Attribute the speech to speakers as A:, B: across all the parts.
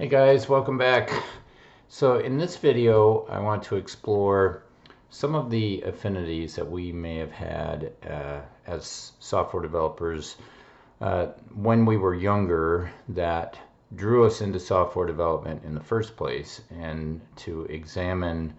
A: Hey guys, welcome back. So in this video, I want to explore some of the affinities that we may have had as software developers when we were younger that drew us into software development in the first place, and to examine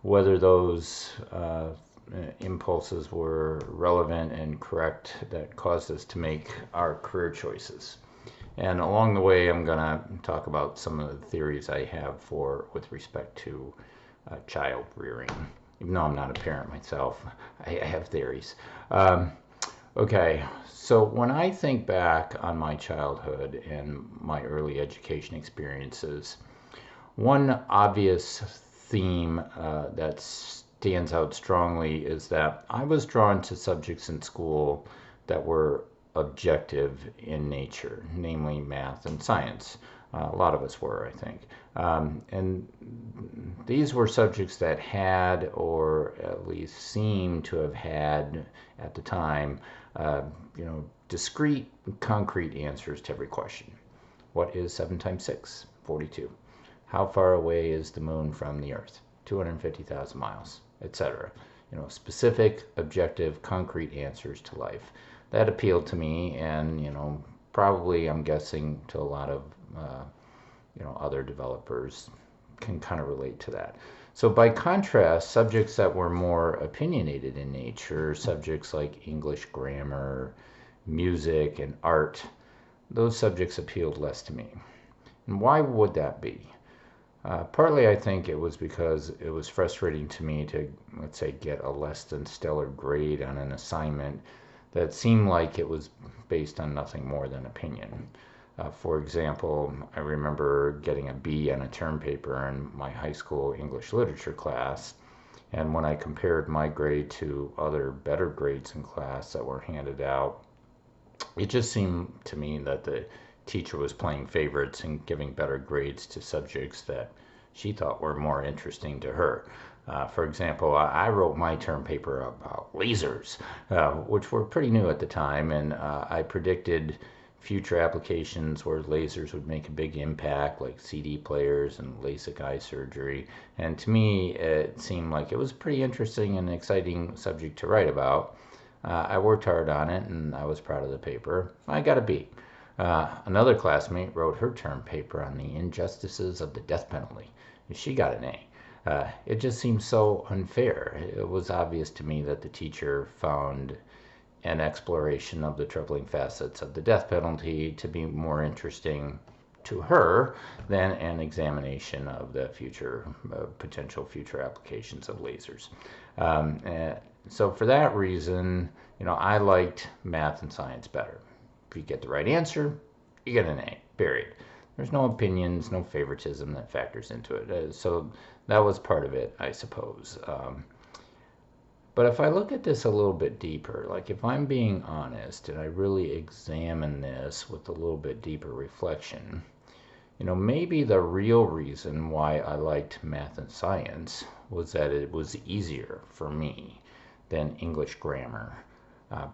A: whether those impulses were relevant and correct that caused us to make our career choices. And along the way, I'm going to talk about some of the theories I have with respect to child rearing. Even though I'm not a parent myself, I have theories. Okay, so when I think back on my childhood and my early education experiences, one obvious theme that stands out strongly is that I was drawn to subjects in school that were objective in nature, namely math and science. A lot of us were, I think. And these were subjects that had, or at least seemed to have had at the time, discrete, concrete answers to every question. What is 7 times 6? 42. How far away is the moon from the Earth? 250,000 miles, etc. Specific, objective, concrete answers to life. That appealed to me, and probably, I'm guessing, to a lot of other developers can kind of relate to that. So by contrast, subjects that were more opinionated in nature, subjects like English grammar, music, and art, those subjects appealed less to me. And why would that be? Partly, I think it was because it was frustrating to me to, let's say, get a less than stellar grade on an assignment that seemed like it was based on nothing more than opinion. For example, I remember getting a B on a term paper in my high school English literature class, and when I compared my grade to other better grades in class that were handed out, it just seemed to me that the teacher was playing favorites and giving better grades to subjects that she thought were more interesting to her. For example, I wrote my term paper about lasers, which were pretty new at the time, and I predicted future applications where lasers would make a big impact, like CD players and LASIK eye surgery. And to me, it seemed like it was a pretty interesting and exciting subject to write about. I worked hard on it, and I was proud of the paper. I got a B. Another classmate wrote her term paper on the injustices of the death penalty. She got an A. It just seemed so unfair. It was obvious to me that the teacher found an exploration of the troubling facets of the death penalty to be more interesting to her than an examination of the potential future applications of lasers. So for that reason, I liked math and science better. If you get the right answer, you get an A, period. There's no opinions, no favoritism that factors into it. So that was part of it, I suppose. But if I look at this a little bit deeper, like if I'm being honest and I really examine this with a little bit deeper reflection, maybe the real reason why I liked math and science was that it was easier for me than English grammar.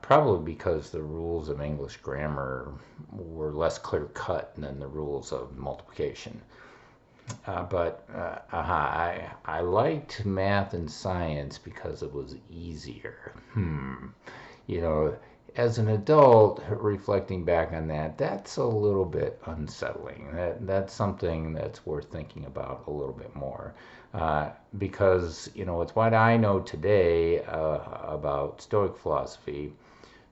A: Probably because the rules of English grammar were less clear-cut than the rules of multiplication. I liked math and science because it was easier. As an adult, reflecting back on that, that's a little bit unsettling. That's something that's worth thinking about a little bit more. Because, with what I know today about Stoic philosophy,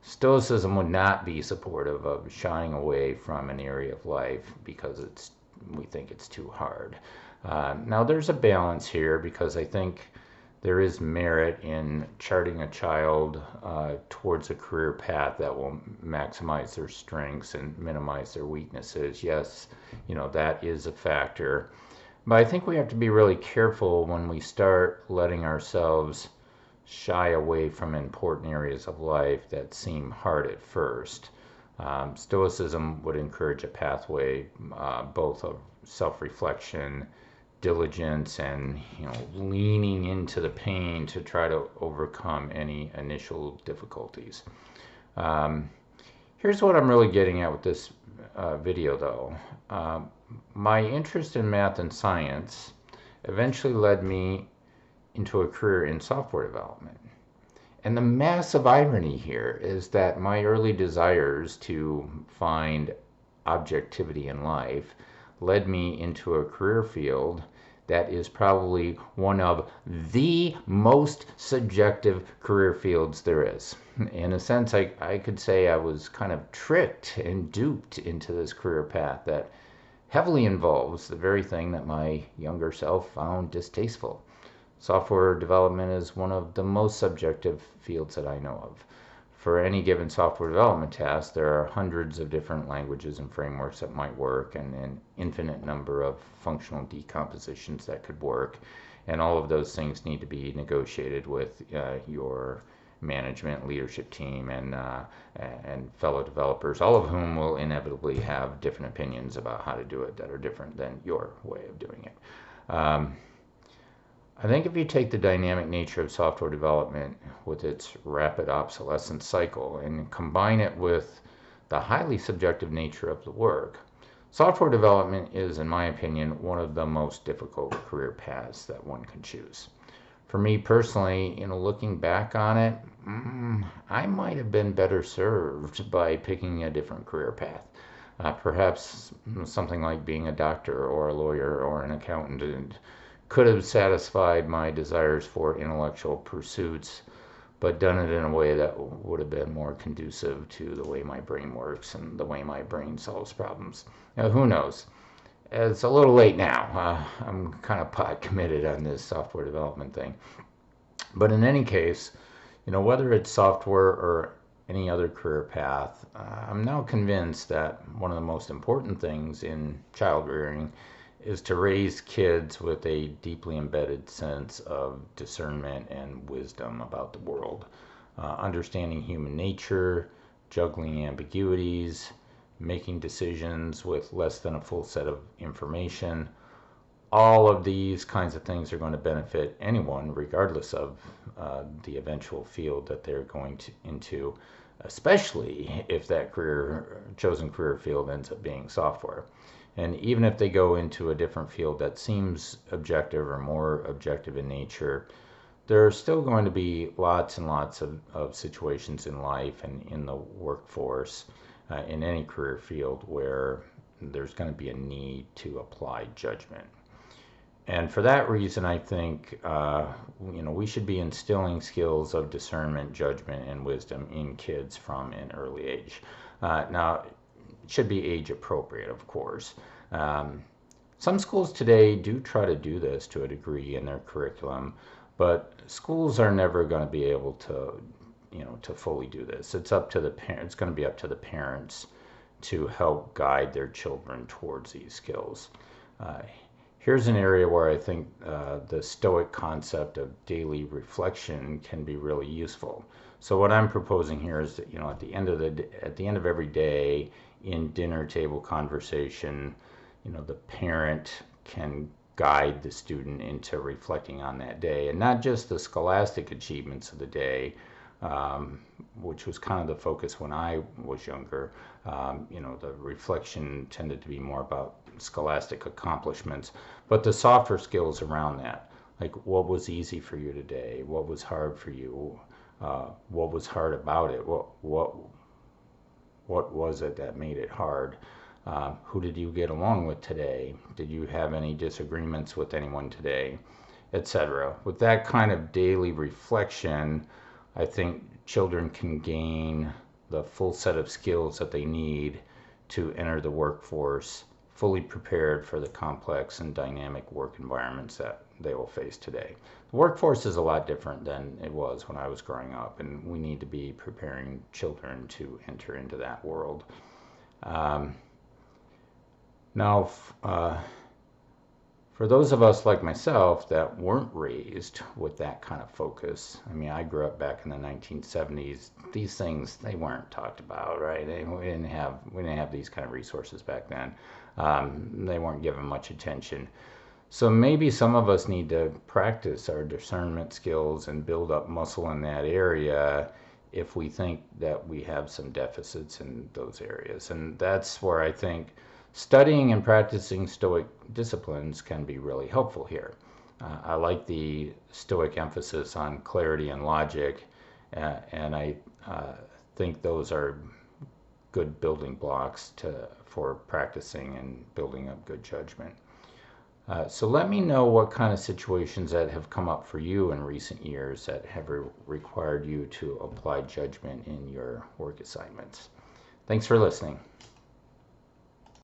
A: Stoicism would not be supportive of shying away from an area of life because we think it's too hard. Now, there's a balance here because I think there is merit in charting a child towards a career path that will maximize their strengths and minimize their weaknesses. Yes, that is a factor. But I think we have to be really careful when we start letting ourselves shy away from important areas of life that seem hard at first. Stoicism would encourage a pathway both of self-reflection, diligence, and leaning into the pain to try to overcome any initial difficulties. Here's what I'm really getting at with this video though. My interest in math and science eventually led me into a career in software development. And the massive irony here is that my early desires to find objectivity in life led me into a career field that is probably one of the most subjective career fields there is. In a sense, I could say I was kind of tricked and duped into this career path that heavily involves the very thing that my younger self found distasteful. Software development is one of the most subjective fields that I know of. For any given software development task, there are hundreds of different languages and frameworks that might work, and an infinite number of functional decompositions that could work. And all of those things need to be negotiated with your management, leadership team, and fellow developers, all of whom will inevitably have different opinions about how to do it that are different than your way of doing it. I think if you take the dynamic nature of software development with its rapid obsolescence cycle and combine it with the highly subjective nature of the work, software development is, in my opinion, one of the most difficult career paths that one can choose. For me personally, looking back on it, I might have been better served by picking a different career path. Perhaps something like being a doctor or a lawyer or an accountant could have satisfied my desires for intellectual pursuits, but done it in a way that would have been more conducive to the way my brain works and the way my brain solves problems. Now, who knows? It's a little late now. I'm kind of pot committed on this software development thing. But in any case, whether it's software or any other career path, I'm now convinced that one of the most important things in child rearing is to raise kids with a deeply embedded sense of discernment and wisdom about the world, understanding human nature, juggling ambiguities, making decisions with less than a full set of information. All of these kinds of things are going to benefit anyone, regardless of the eventual field that they're going into, especially if that chosen career field ends up being software. And even if they go into a different field that seems objective or more objective in nature, there are still going to be lots and lots of situations in life and in the workforce, in any career field, where there's going to be a need to apply judgment. And for that reason, I think we should be instilling skills of discernment, judgment, and wisdom in kids from an early age. Now, should be age appropriate, of course. Some schools today do try to do this to a degree in their curriculum, but schools are never going to be able to, to fully do this. It's up to the parents. It's going to be up to the parents to help guide their children towards these skills. Here's an area where I think the Stoic concept of daily reflection can be really useful. So what I'm proposing here is that, at the end of every day, in dinner table conversation, the parent can guide the student into reflecting on that day, and not just the scholastic achievements of the day, which was kind of the focus when I was younger. The reflection tended to be more about scholastic accomplishments, but the softer skills around that, like what was easy for you today, what was hard for you, what was hard about it, what was it that made it hard? Who did you get along with today? Did you have any disagreements with anyone today? Etc. With that kind of daily reflection, I think children can gain the full set of skills that they need to enter the workforce fully prepared for the complex and dynamic work environments that they will face today. The workforce is a lot different than it was when I was growing up, and we need to be preparing children to enter into that world. Now, for those of us like myself that weren't raised with that kind of focus, I grew up back in the 1970s. These things, they weren't talked about, right? We didn't have these kind of resources back then. They weren't given much attention. So maybe some of us need to practice our discernment skills and build up muscle in that area if we think that we have some deficits in those areas. And that's where I think studying and practicing Stoic disciplines can be really helpful here. I like the Stoic emphasis on clarity and logic, and I think those are good building blocks for practicing and building up good judgment. So let me know what kind of situations that have come up for you in recent years that have required you to apply judgment in your work assignments. Thanks for listening.